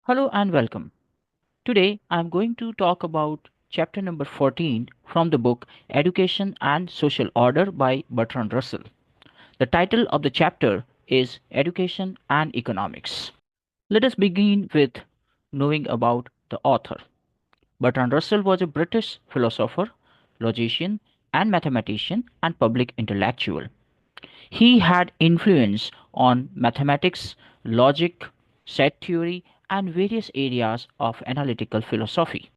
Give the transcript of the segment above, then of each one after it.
Hello and welcome. Today I am going to talk about chapter number 14 from the book Education and Social Order by Bertrand Russell. The title of the chapter is Education and Economics. Let us begin with knowing about the author. Bertrand Russell was a British philosopher, logician, and mathematician and public intellectual. He had influence on mathematics, logic, set theory, and various areas of analytical philosophy.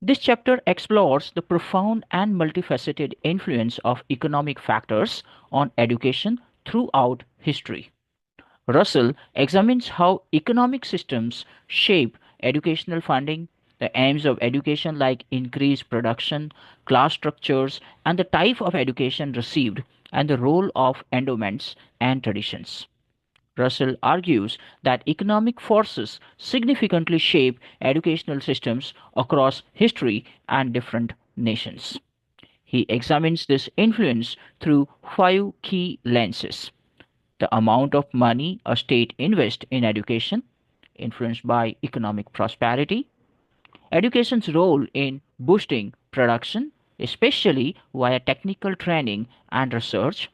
This chapter explores the profound and multifaceted influence of economic factors on education throughout history. Russell examines how economic systems shape educational funding, the aims of education like increased production, class structures, and the type of education received, and the role of endowments and traditions. Russell argues that economic forces significantly shape educational systems across history and different nations. He examines this influence through five key lenses: the amount of money a state invests in education, influenced by economic prosperity; education's role in boosting production, especially via technical training and research;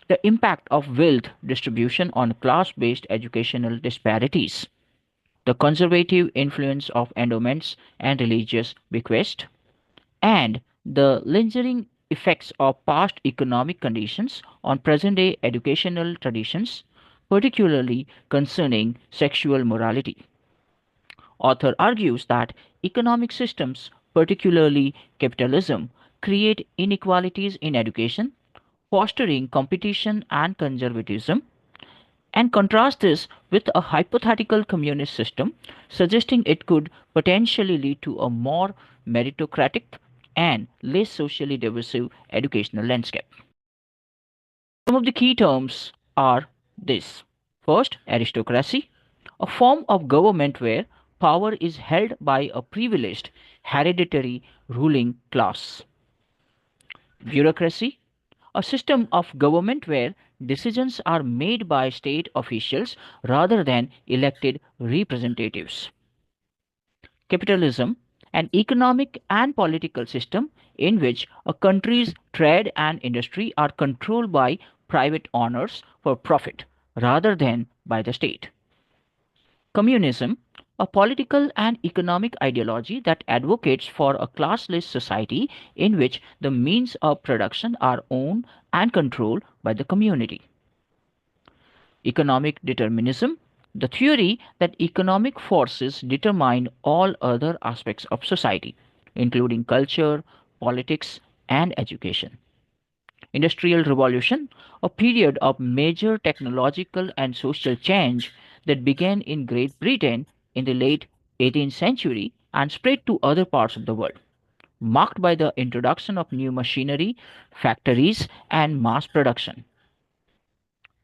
the impact of wealth distribution on class based educational disparities; the conservative influence of endowments and religious bequests; and the lingering effects of past economic conditions on present day educational traditions, particularly concerning sexual morality. Author argues that economic systems, particularly capitalism, create inequalities in education, fostering competition and conservatism, and contrast this with a hypothetical communist system, suggesting it could potentially lead to a more meritocratic and less socially divisive educational landscape. Some of the key terms are this. First, aristocracy, a form of government where power is held by a privileged hereditary ruling class. Bureaucracy, a system of government where decisions are made by state officials rather than elected representatives. Capitalism, an economic and political system in which a country's trade and industry are controlled by private owners for profit rather than by the state. Communism, a political and economic ideology that advocates for a classless society in which the means of production are owned and controlled by the community. Economic determinism, the theory that economic forces determine all other aspects of society, including culture, politics, and education. Industrial Revolution, a period of major technological and social change that began in Great Britain in the late 18th century and spread to other parts of the world, marked by the introduction of new machinery, factories, and mass production.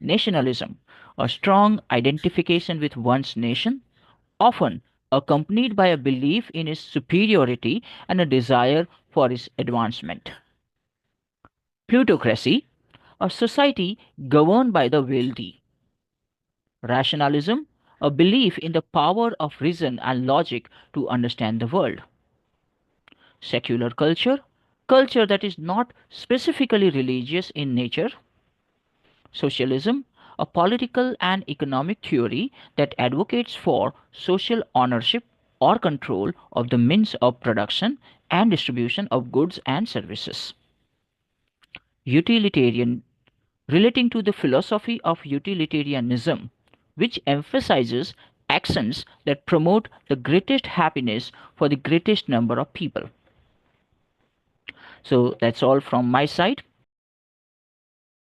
Nationalism, a strong identification with one's nation, often accompanied by a belief in its superiority and a desire for its advancement. Plutocracy, a society governed by the wealthy. Rationalism, a belief in the power of reason and logic to understand the world. Secular culture, culture that is not specifically religious in nature. Socialism, a political and economic theory that advocates for social ownership or control of the means of production and distribution of goods and services. Utilitarian, relating to the philosophy of utilitarianism, which emphasizes actions that promote the greatest happiness for the greatest number of people. So that's all from my side.